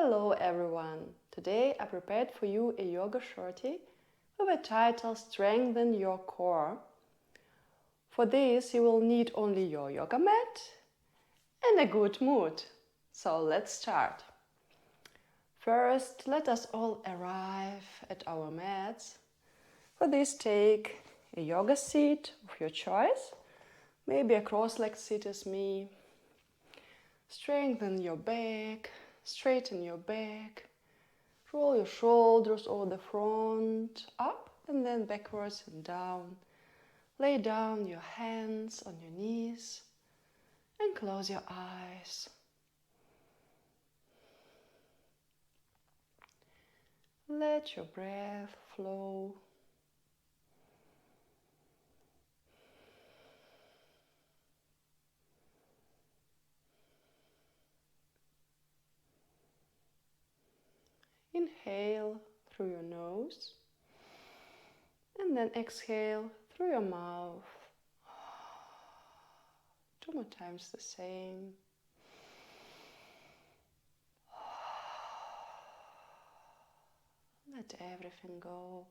Hello everyone! Today I prepared for you a yoga shorty with a title Strengthen Your Core. For this you will need only your yoga mat and a good mood. So let's start. First, let us all arrive at our mats. For this, take a yoga seat of your choice, maybe a cross-legged seat as me. Strengthen your back, straighten your back, roll your shoulders over the front, up and then backwards and down. Lay down your hands on your knees and close your eyes. Let your breath flow. Inhale through your nose and then exhale through your mouth. 2 more times the same. Let everything go.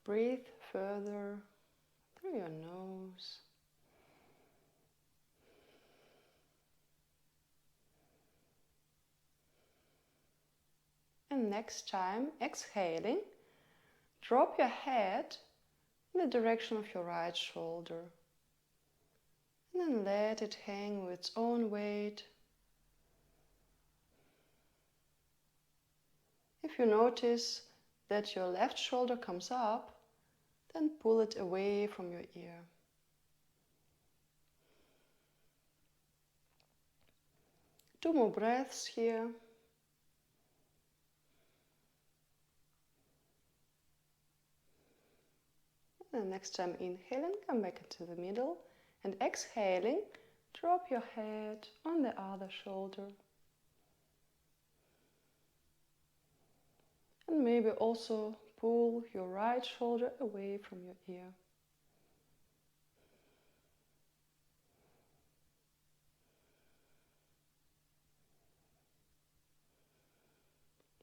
Breathe further through your nose. And next time, exhaling, drop your head in the direction of your right shoulder. And then let it hang with its own weight. If you notice that your left shoulder comes up, then pull it away from your ear. Two more breaths here. And next time inhaling, come back into the middle, and exhaling, drop your head on the other shoulder. And maybe also pull your right shoulder away from your ear.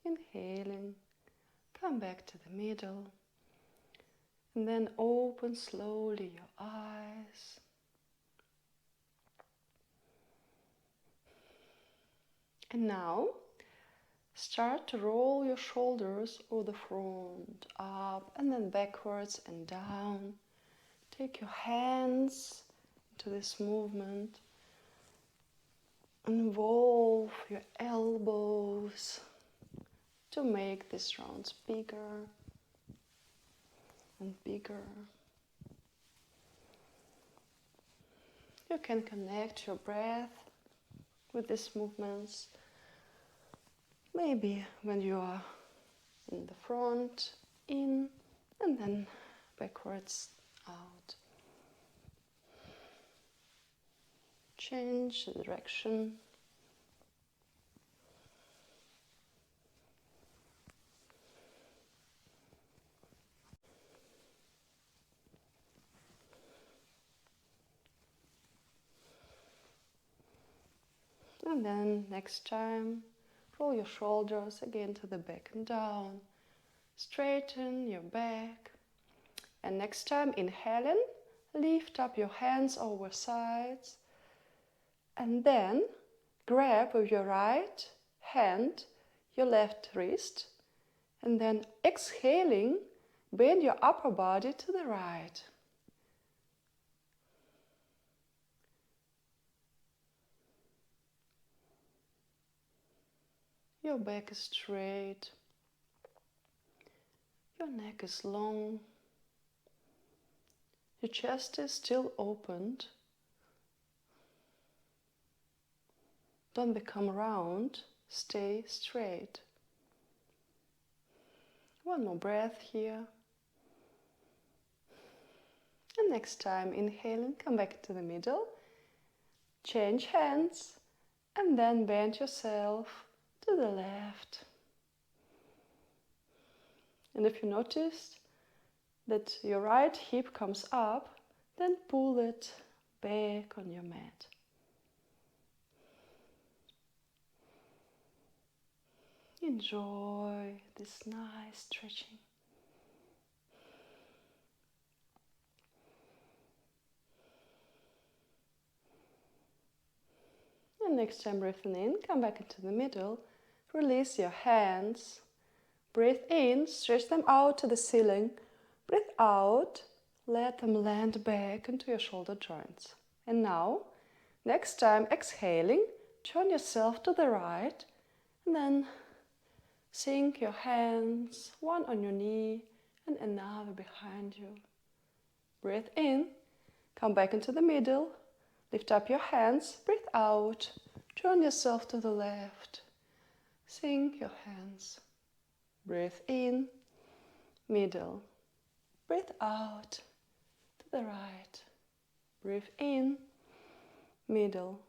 Inhaling, come back to the middle, and then open slowly your eyes. And now, start to roll your shoulders over the front, up and then backwards and down. Take your hands into this movement. Involve your elbows to make these rounds bigger and bigger. You can connect your breath with these movements. Maybe when you are in the front, in, and then backwards, out. Change the direction. And then next time, roll your shoulders again to the back and down. Straighten your back. And next time, inhaling, lift up your hands over sides. And then grab with your right hand your left wrist. And then exhaling, bend your upper body to the right. Your back is straight. Your neck is long. Your chest is still opened. Don't become round. Stay straight. One more breath here. And next time, inhaling, come back to the middle. Change hands. And then bend yourself to the left. And if you noticed that your right hip comes up, then pull it back on your mat. Enjoy this nice stretching. And next time breathing in, come back into the middle. Release your hands. Breathe in, stretch them out to the ceiling. Breathe out, let them land back into your shoulder joints. And now, next time exhaling, turn yourself to the right and then sink your hands, one on your knee and another behind you. Breathe in, come back into the middle, lift up your hands, breathe out, turn yourself to the left, sink your hands. Breathe in, middle, breathe out to the right, breathe in, middle,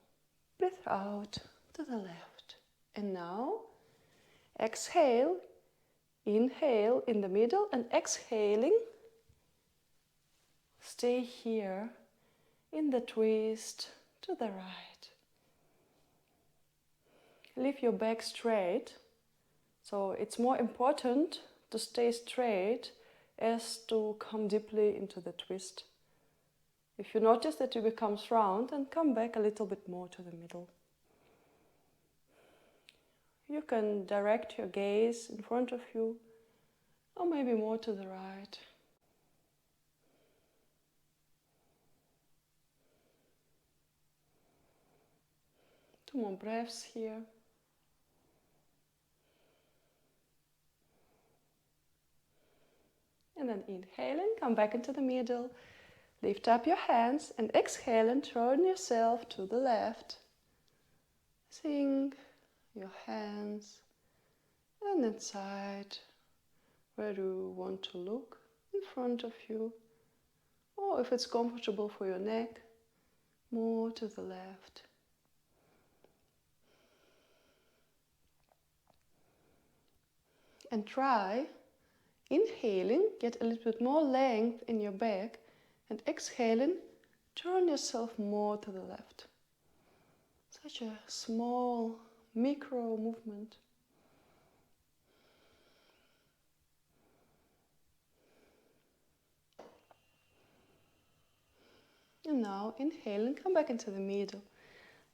breathe out to the left. And now, exhale, inhale in the middle and exhaling, stay here in the twist to the right. Leave your back straight. So it's more important to stay straight as to come deeply into the twist. If you notice that it becomes round, then come back a little bit more to the middle. You can direct your gaze in front of you, or maybe more to the right. Two more breaths here. And then inhaling, come back into the middle. Lift up your hands and exhale and turn yourself to the left. Sink your hands and inside where you want to look in front of you. Or if it's comfortable for your neck, more to the left. And try inhaling, get a little bit more length in your back, and exhaling, turn yourself more to the left. Such a small micro movement. And now inhaling, come back into the middle.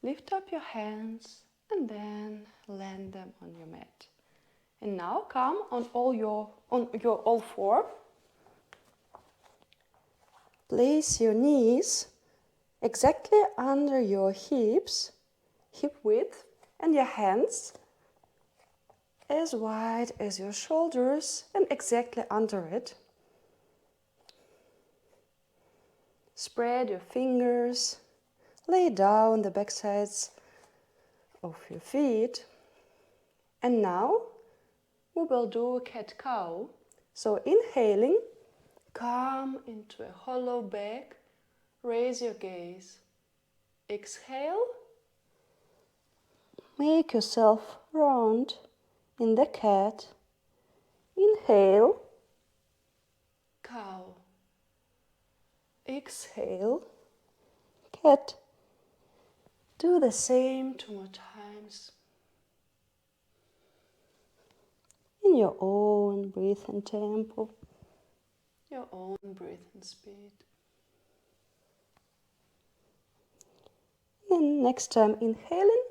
Lift up your hands and then land them on your mat. And now come on your all four. Place your knees exactly under your hips, hip width, and your hands as wide as your shoulders and exactly under it. Spread your fingers, lay down the back sides of your feet. And now we will do a cat-cow. So inhaling, come into a hollow back, raise your gaze. Exhale, make yourself round in the cat. Inhale, cow. Exhale, cat. Do the same 2 more times. In your own breathing tempo, your own breathing speed. And next time inhaling,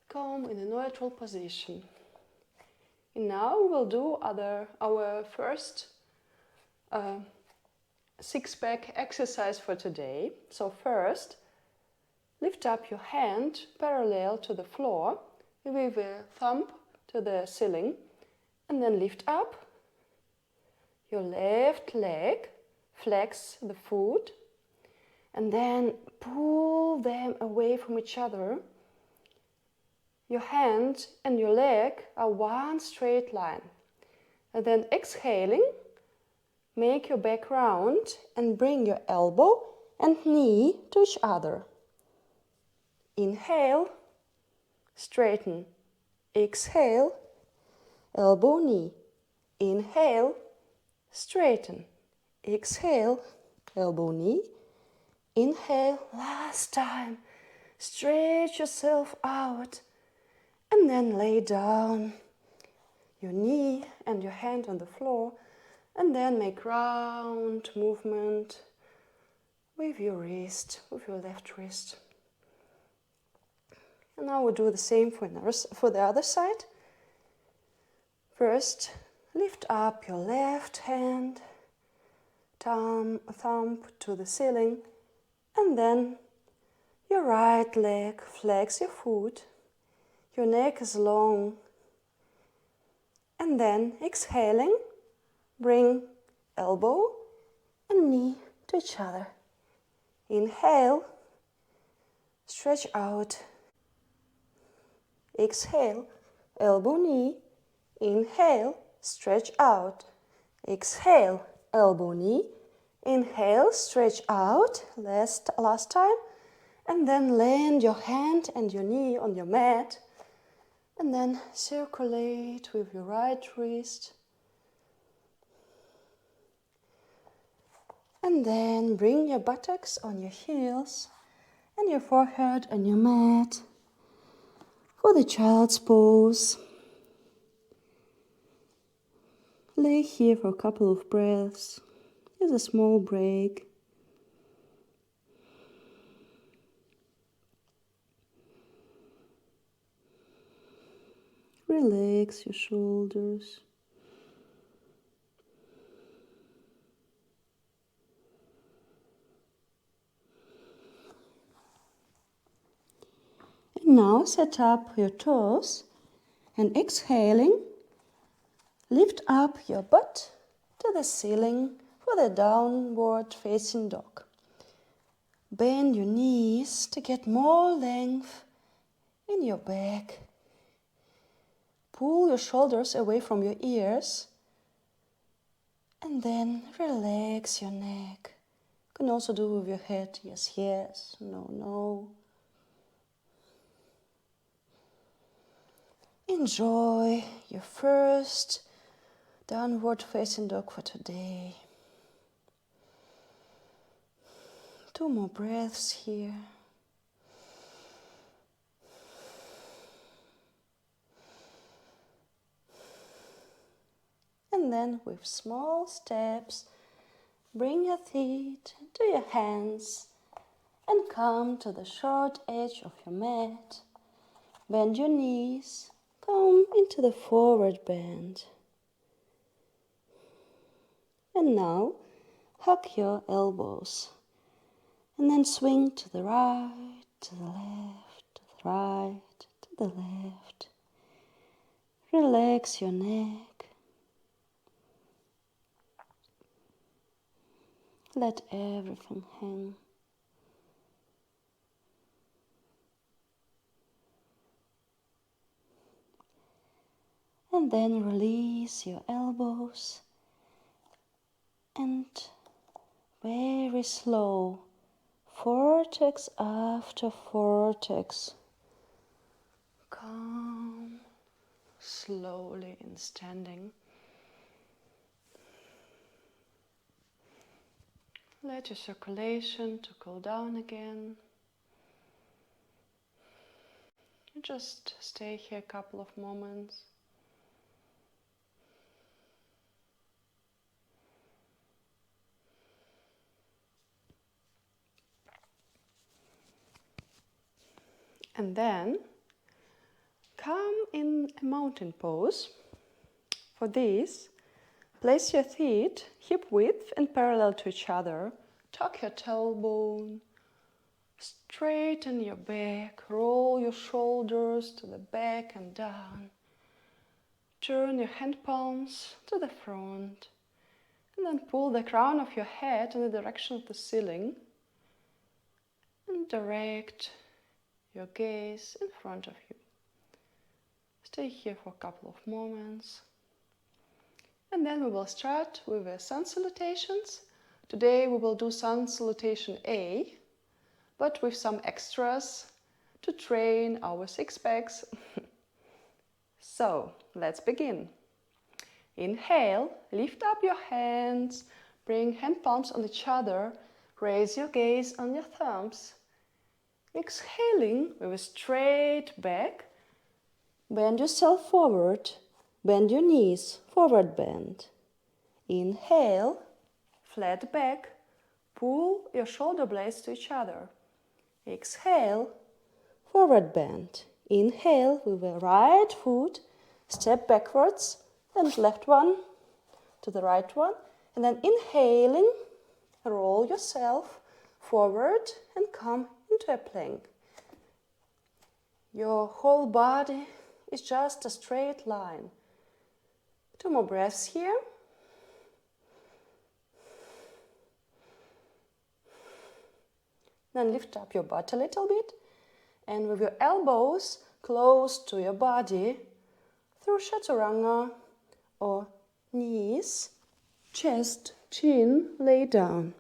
come in a neutral position. And now we will do our first six-pack exercise for today. So first, lift up your hand parallel to the floor with a thumb to the ceiling. And then lift up your left leg, flex the foot, and then pull them away from each other. Your hand and your leg are one straight line. And then exhaling, make your back round and bring your elbow and knee to each other. Inhale, straighten. Exhale, elbow, knee. Inhale, straighten. Exhale, elbow, knee. Inhale, last time. Stretch yourself out. And then lay down your knee and your hand on the floor. And then make round movement with your wrist, with your left wrist. And now we'll do the same for the other side. First, lift up your left hand, thumb to the ceiling, and then your right leg, flex your foot, your neck is long, and then exhaling, bring elbow and knee to each other. Inhale, stretch out. Exhale, elbow, knee. Inhale, stretch out. Exhale, elbow, knee. Inhale, stretch out. Last time. And then land your hand and your knee on your mat. And then circulate with your right wrist. And then bring your buttocks on your heels and your forehead on your mat for the child's pose. Lay here for a couple of breaths. Here's a small break. Relax your shoulders. And now set up your toes and exhaling, lift up your butt to the ceiling for the downward facing dog. Bend your knees to get more length in your back. Pull your shoulders away from your ears and then relax your neck. You can also do with your head, yes, yes, no, no. Enjoy your first downward facing dog for today. 2 more breaths here. And then with small steps, bring your feet to your hands and come to the short edge of your mat. Bend your knees, come into the forward bend. And now, hug your elbows. And then swing to the right, to the left, to the right, to the left. Relax your neck. Let everything hang. And then release your elbows and very slow, vortex after vortex. Come slowly in standing. Let your circulation to cool down again. Just stay here a couple of moments. And then come in a mountain pose. For this, place your feet hip width and parallel to each other. Tuck your tailbone. Straighten your back. Roll your shoulders to the back and down. Turn your hand palms to the front. And then pull the crown of your head in the direction of the ceiling. And direct your gaze in front of you. Stay here for a couple of moments. And then we will start with the sun salutations. Today we will do sun salutation A, but with some extras to train our six packs. So, let's begin. Inhale, lift up your hands, bring hand palms on each other, raise your gaze on your thumbs. Exhaling with a straight back, bend yourself forward, bend your knees, forward bend. Inhale, flat back, pull your shoulder blades to each other. Exhale, forward bend. Inhale with the right foot, step backwards, and left one to the right one. And then inhaling, roll yourself forward and come into a plank. Your whole body is just a straight line. 2 more breaths here. Then lift up your butt a little bit, and with your elbows close to your body, through chaturanga or knees, chest, chin, lay down.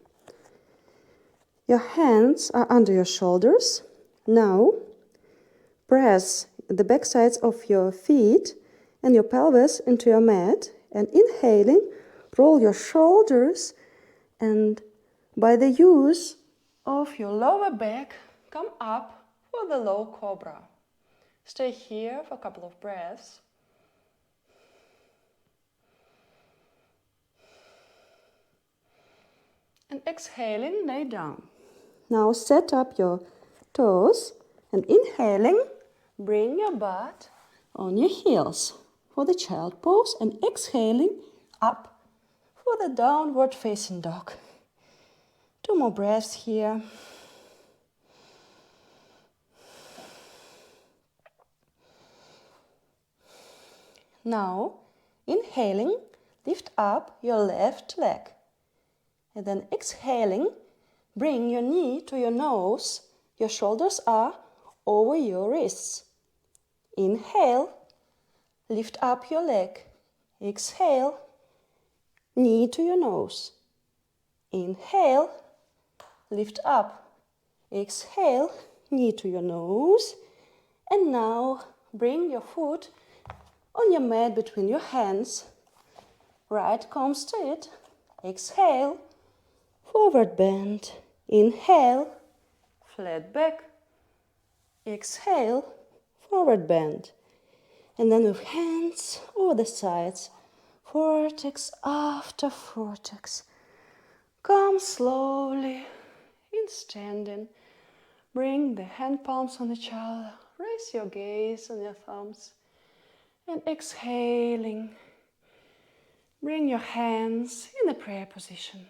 Your hands are under your shoulders. Now, press the back sides of your feet and your pelvis into your mat, and inhaling, roll your shoulders, and by the use of your lower back, come up for the low cobra. Stay here for a couple of breaths. And exhaling, lay down. Now set up your toes and inhaling, bring your butt on your heels for the child pose, and exhaling up for the downward facing dog. 2 more breaths here. Now, inhaling, lift up your left leg. And then exhaling, bring your knee to your nose. Your shoulders are over your wrists. Inhale, lift up your leg. Exhale, knee to your nose. Inhale, lift up. Exhale, knee to your nose. And now bring your foot on your mat between your hands. Right comes to it. Exhale, forward bend. Inhale, flat back. Exhale, forward bend. And then with hands over the sides, vortex after vortex. Come slowly in standing. Bring the hand palms on each other. Raise your gaze on your thumbs. And exhaling, bring your hands in the prayer position.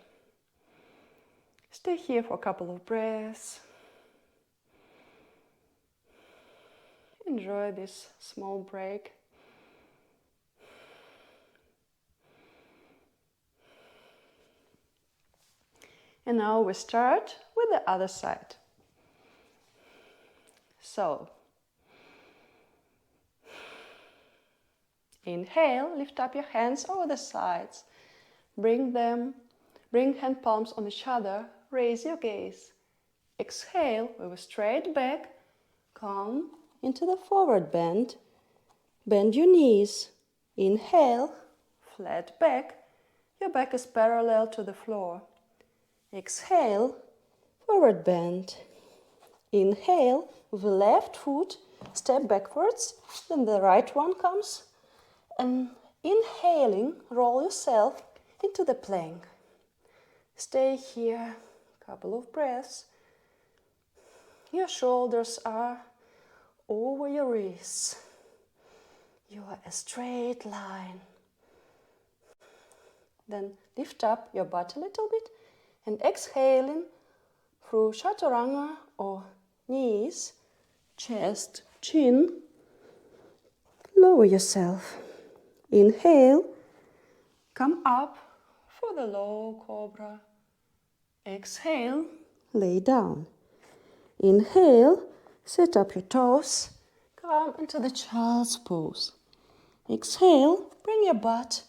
Stay here for a couple of breaths. Enjoy this small break. And now we start with the other side. So, inhale, lift up your hands over the sides. Bring hand palms on each other. Raise your gaze. Exhale with a straight back. Come into the forward bend. Bend your knees. Inhale, flat back. Your back is parallel to the floor. Exhale, forward bend. Inhale with the left foot, step backwards. Then the right one comes. And inhaling, roll yourself into the plank. Stay here, couple of breaths. Your shoulders are over your wrists. You are a straight line. Then lift up your butt a little bit and exhaling through chaturanga or knees, chest, chin. Lower yourself. Inhale, come up for the low cobra. Exhale, lay down. Inhale, set up your toes, come into the child's pose. Exhale, bring your butt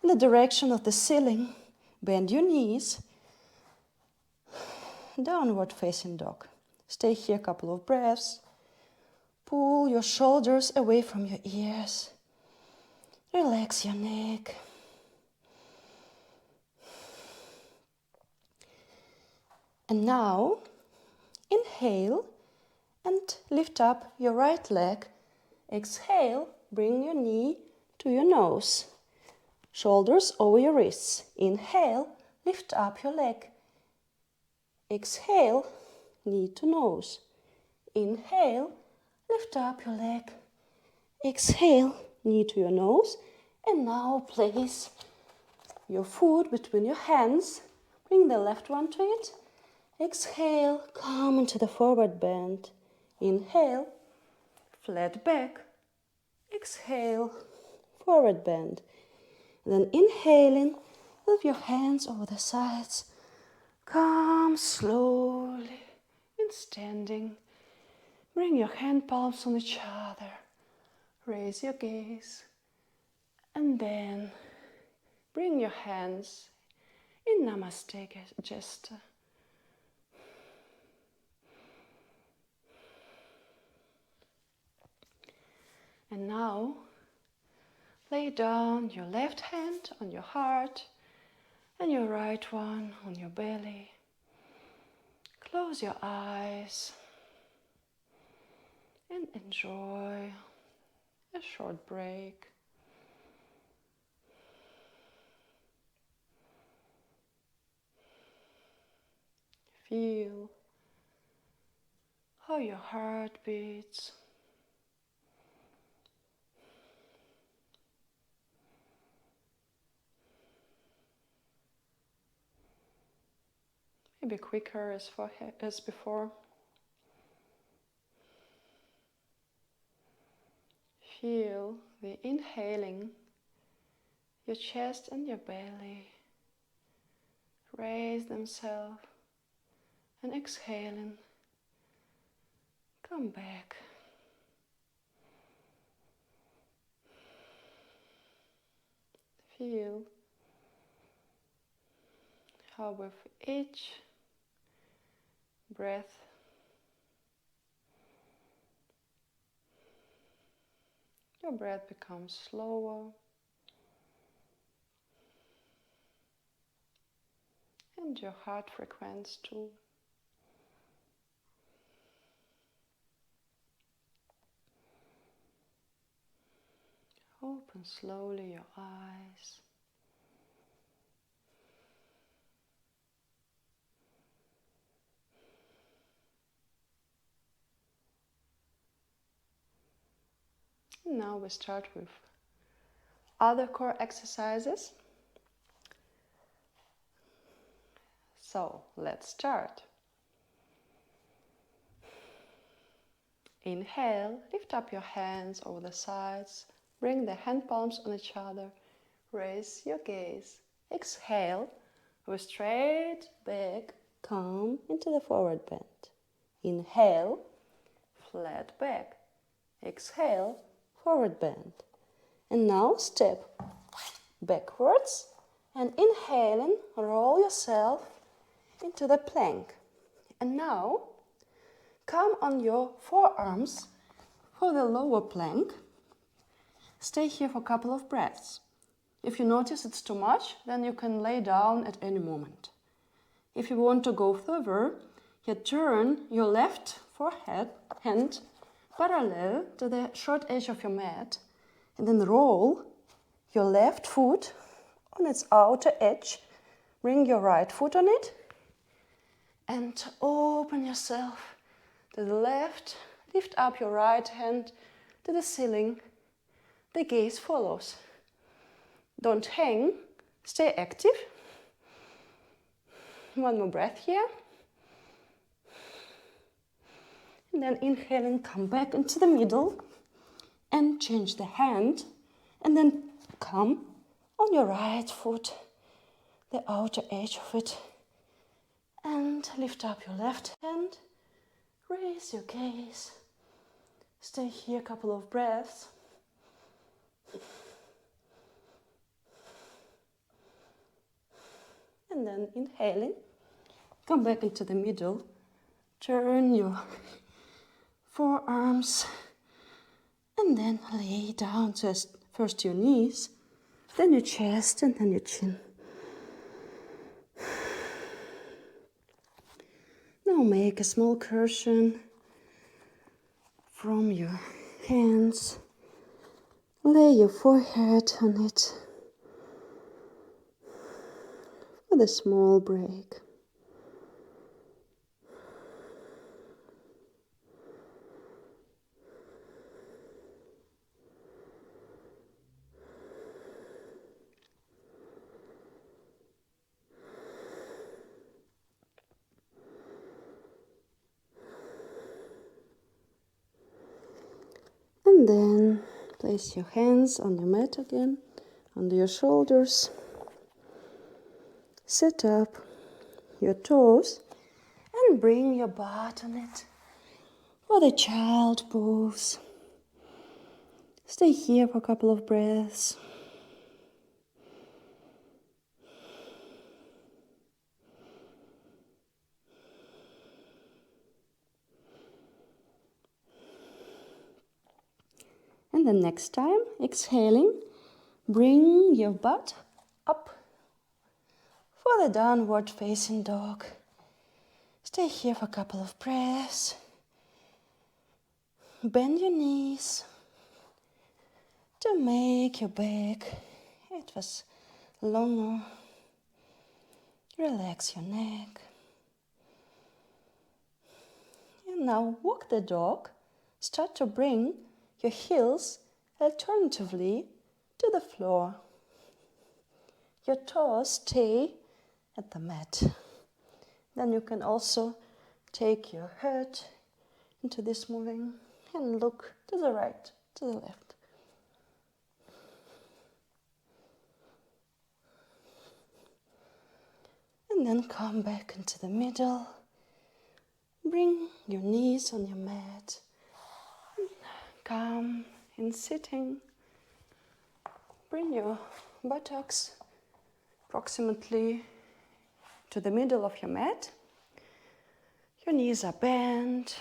in the direction of the ceiling. Bend your knees. Downward facing dog. Stay here a couple of breaths. Pull your shoulders away from your ears. Relax your neck. And now, inhale and lift up your right leg. Exhale, bring your knee to your nose. Shoulders over your wrists. Inhale, lift up your leg. Exhale, knee to nose. Inhale, lift up your leg. Exhale, knee to your nose. And now place your foot between your hands. Bring the left one to it. Exhale, come into the forward bend. Inhale, flat back. Exhale, forward bend. And then inhaling with your hands over the sides. Come slowly in standing. Bring your hand palms on each other. Raise your gaze. And then bring your hands in Namaste gesture. And now, lay down your left hand on your heart and your right one on your belly. Close your eyes and enjoy a short break. Feel how your heart beats. Maybe quicker as before. Feel the inhaling, your chest and your belly raise themselves, and exhaling, come back. Feel how with each breath your breath becomes slower and your heart frequency too. Open slowly your eyes. Now we start with other core exercises. So let's start. Inhale, lift up your hands over the sides, bring the hand palms on each other, raise your gaze. Exhale, with straight back, come into the forward bend. Inhale, flat back. Exhale, forward bend. And now step backwards and inhaling, roll yourself into the plank. And now come on your forearms for the lower plank. Stay here for a couple of breaths. If you notice it's too much, then you can lay down at any moment. If you want to go further, you turn your left hand parallel to the short edge of your mat and then roll your left foot on its outer edge. Bring your right foot on it and open yourself to the left. Lift up your right hand to the ceiling. The gaze follows. Don't hang, stay active. One more breath here. And then inhaling, come back into the middle and change the hand. And then come on your right foot, the outer edge of it. And lift up your left hand. Raise your gaze. Stay here a couple of breaths. And then inhaling, come back into the middle. Turn your forearms and then lay down just first your knees, then your chest and then your chin. Now make a small cushion from your hands. Lay your forehead on it with a small break. And then place your hands on your mat again, under your shoulders. Sit up your toes and bring your butt on it for the child pose. Stay here for a couple of breaths. And then next time, exhaling, bring your butt up for the downward facing dog. Stay here for a couple of breaths. Bend your knees to make your back it was longer. Relax your neck. And now walk the dog. Start to bring your heels alternatively to the floor. Your toes stay at the mat. Then you can also take your head into this moving and look to the right, to the left. And then come back into the middle. Bring your knees on your mat. Come in sitting. Bring your buttocks approximately to the middle of your mat. Your knees are bent.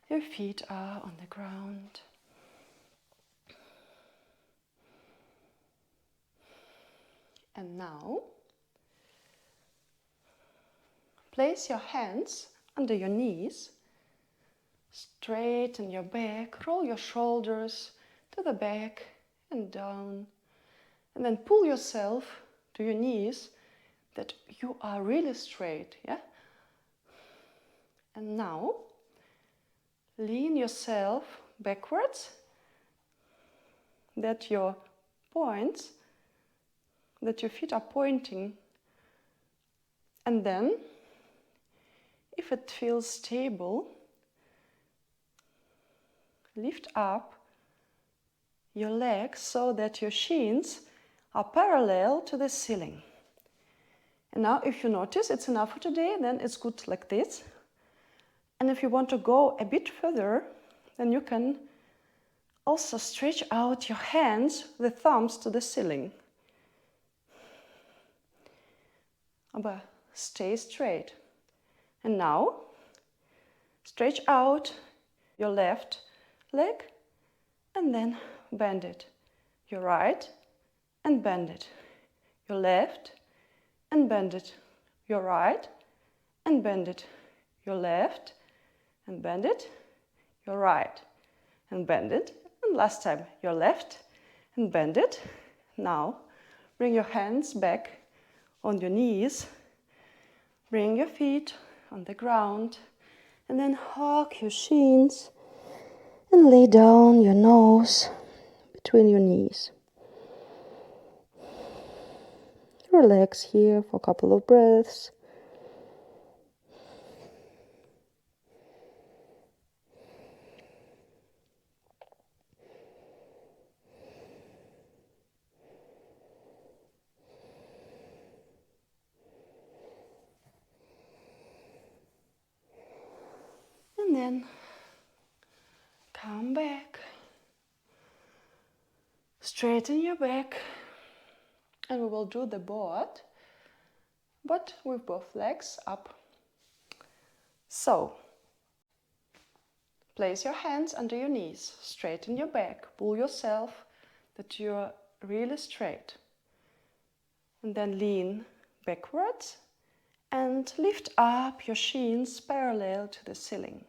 Your feet are on the ground. And now, place your hands under your knees. Straighten your back. Roll your shoulders to the back and down. And then pull yourself to your knees that you are really straight, yeah? And now, lean yourself backwards, that your points, that your feet are pointing. And then, if it feels stable, lift up your legs so that your shins are parallel to the ceiling. And now if you notice it's enough for today, then it's good like this. And if you want to go a bit further, then you can also stretch out your hands, the thumbs to the ceiling. But stay straight. And now, stretch out your left leg and then bend it. Your right and bend it. Your left and bend it. Your right and bend it. Your left and bend it. Your right and bend it. And last time, your left and bend it. Now, bring your hands back on your knees. Bring your feet on the ground. And then hug your shins and lay down your nose between your knees. Relax here for a couple of breaths. And then come back. Straighten your back. And we will do the board, but with both legs up. So, place your hands under your knees, straighten your back, pull yourself that you're really straight. And then lean backwards And lift up your shins parallel to the ceiling.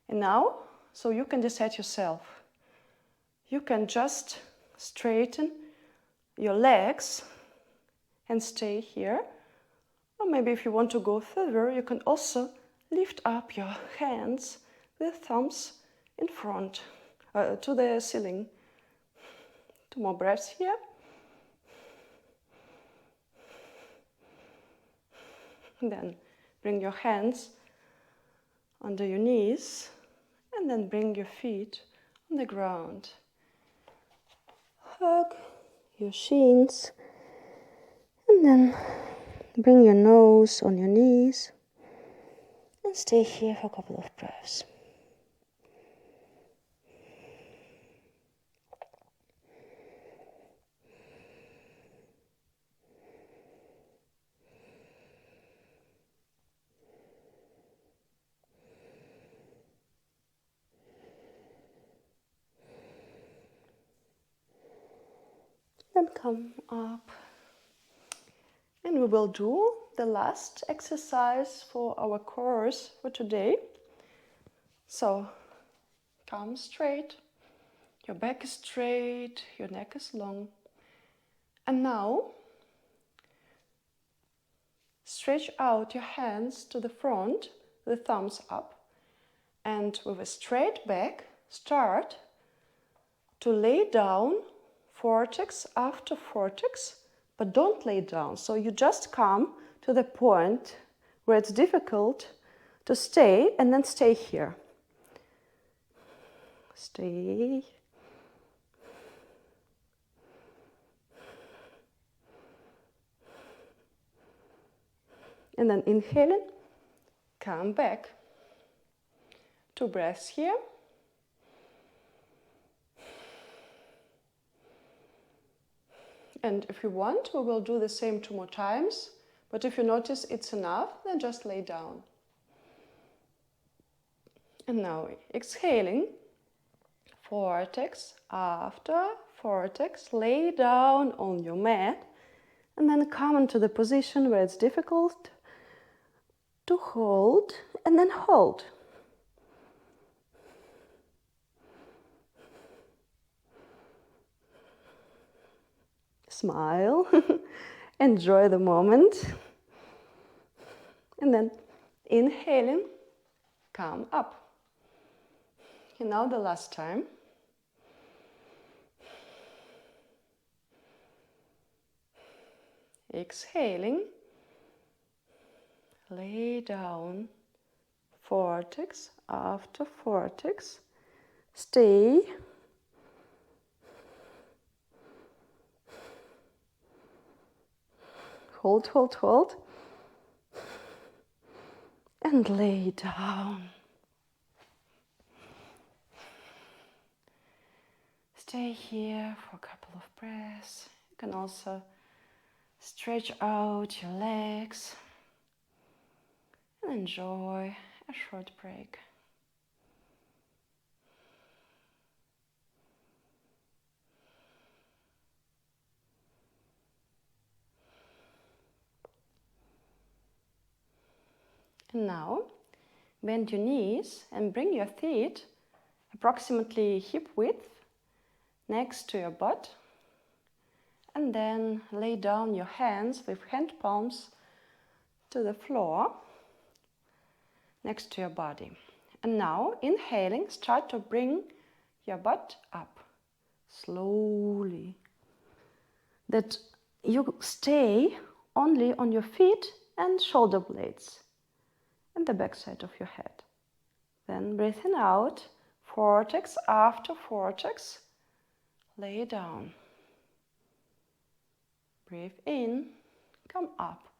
And now, so you can decide yourself, you can just straighten your legs and stay here. Or maybe if you want to go further, you can also lift up your hands with thumbs in front to the ceiling. 2 more breaths here. And then bring your hands under your knees and then bring your feet on the ground. Hug your shins and then bring your nose on your knees and stay here for a couple of breaths. Then come up and we will do the last exercise for our course for today. So come straight, your back is straight, your neck is long. And now stretch out your hands to the front, the thumbs up, and with a straight back start to lay down vortex after vortex, but don't lay down. So you just come to the point where it's difficult to stay and then stay here. Stay. And then inhaling, come back. 2 breaths here. And if you want, we will do the same 2 more times. But if you notice it's enough, then just lay down. And now exhaling, vortex after vortex, lay down on your mat. And then come into the position where it's difficult to hold, and then hold. Smile, enjoy the moment, and then inhaling, come up. And now the last time. Exhaling, lay down, vortex after vortex, stay. Hold, hold, hold. And lay down. Stay here for a couple of breaths. You can also stretch out your legs and enjoy a short break. And now, bend your knees and bring your feet approximately hip width next to your butt. And then lay down your hands with hand palms to the floor next to your body. And now, inhaling, start to bring your butt up slowly. That you stay only on your feet and shoulder blades and the back side of your head. Then breathing out, vortex after vortex, lay down. Breathe in, come up.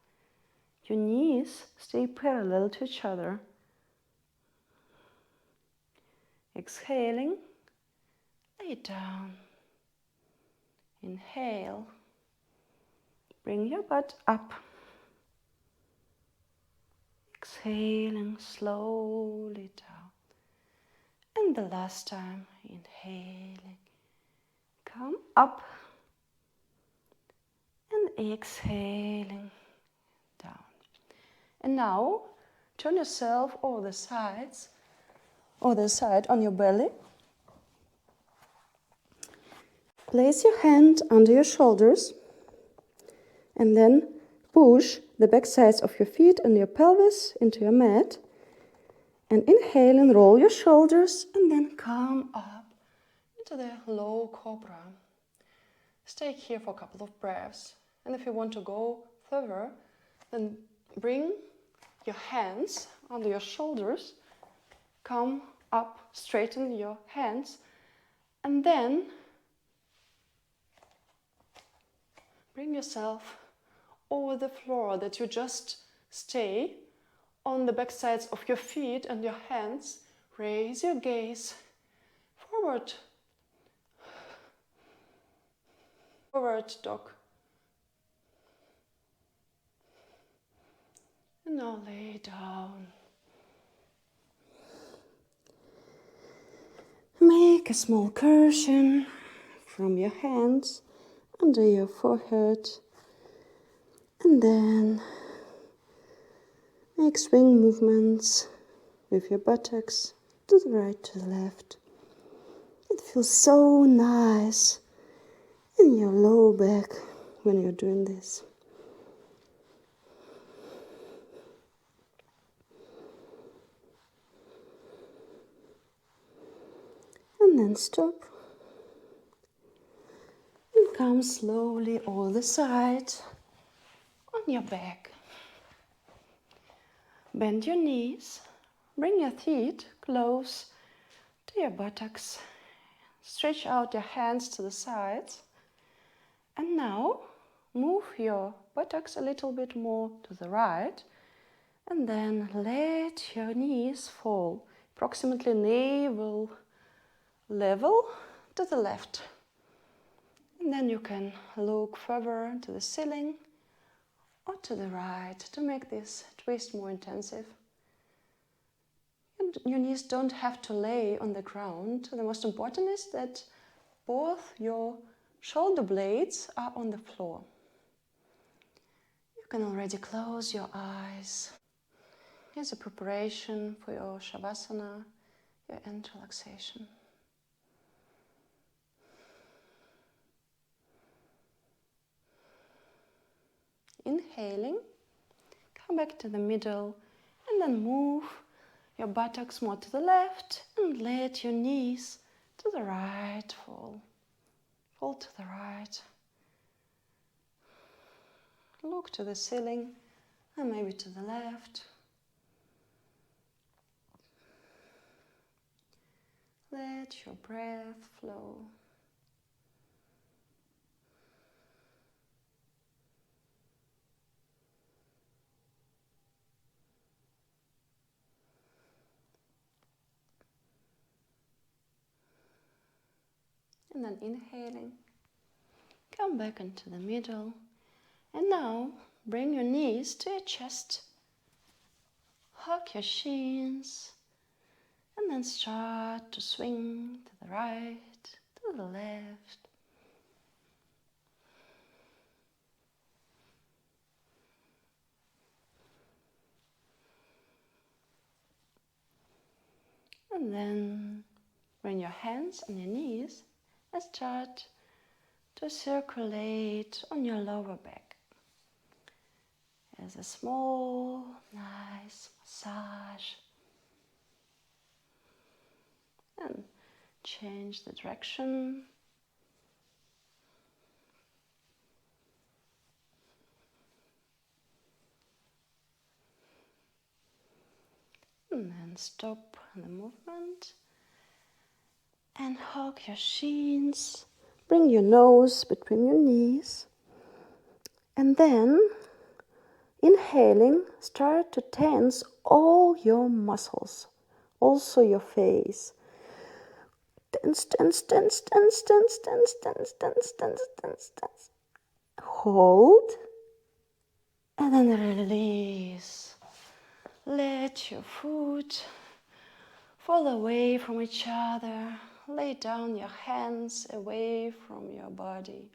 Your knees stay parallel to each other. Exhaling, lay down. Inhale, bring your butt up. Exhaling slowly down. And the last time, inhaling, come up. And exhaling down. And now, turn yourself over the sides, or the side on your belly. Place your hand under your shoulders and then push the back sides of your feet and your pelvis into your mat. And inhale and roll your shoulders and then come up into the low cobra. Stay here for a couple of breaths. And if you want to go further, then bring your hands under your shoulders, come up, straighten your hands, and then bring yourself over the floor, that you just stay on the back sides of your feet and your hands. Raise your gaze forward. Forward dog. And now lay down. Make a small cushion from your hands under your forehead. And then make swing movements with your buttocks to the right, to the left. It feels so nice in your low back when you're doing this. And then stop. And come slowly over the side on your back. Bend your knees. Bring your feet close to your buttocks. Stretch out your hands to the sides. And now move your buttocks a little bit more to the right. And then let your knees fall approximately navel level to the left. And then you can look further to the ceiling or to the right to make this twist more intensive. And your knees don't have to lay on the ground. The most important is that both your shoulder blades are on the floor. You can already close your eyes. Here's a preparation for your Shavasana, your end relaxation. Inhaling, come back to the middle and then move your buttocks more to the left and let your knees to the right fall. Fall to the right. Look to the ceiling and maybe to the left. Let your breath flow. And then inhaling, come back into the middle. And now bring your knees to your chest. Hug your shins. And then start to swing to the right, to the left. And then bring your hands on your knees and start to circulate on your lower back. As a small, nice massage. And change the direction. And then stop the movement. And hug your shins. Bring your nose between your knees. And then, inhaling, start to tense all your muscles. Also your face. Tense, tense, tense, tense, tense, tense, tense, tense, tense, tense, tense. Hold. And then release. Let your foot fall away from each other. Lay down your hands away from your body.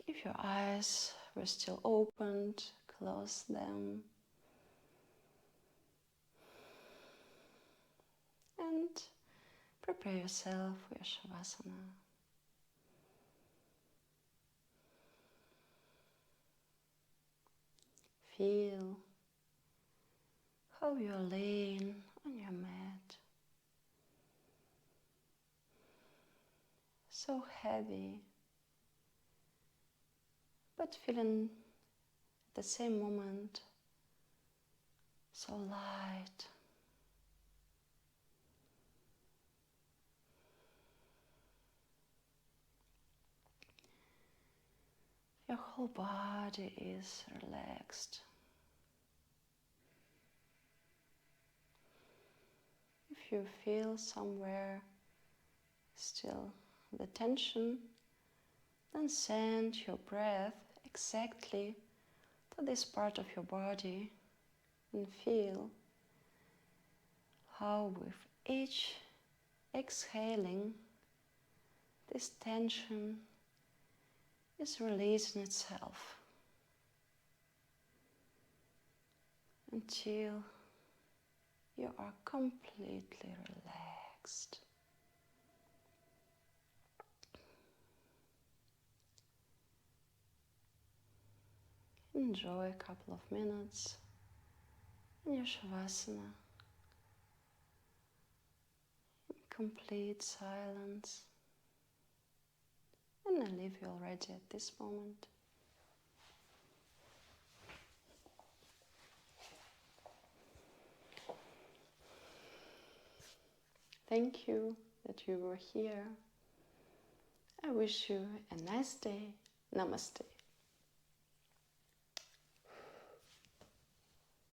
If your eyes were still opened, close them. And prepare yourself for your Shavasana. Feel how you're laying on your mat. So heavy, but feeling at the same moment so light. Your whole body is relaxed. If you feel somewhere still the tension, then send your breath exactly to this part of your body and feel how with each exhaling this tension is releasing itself until you are completely relaxed. Enjoy a couple of minutes in your Shavasana in complete silence, and I leave you already at this moment. Thank you that you were here. I wish you a nice day. Namaste.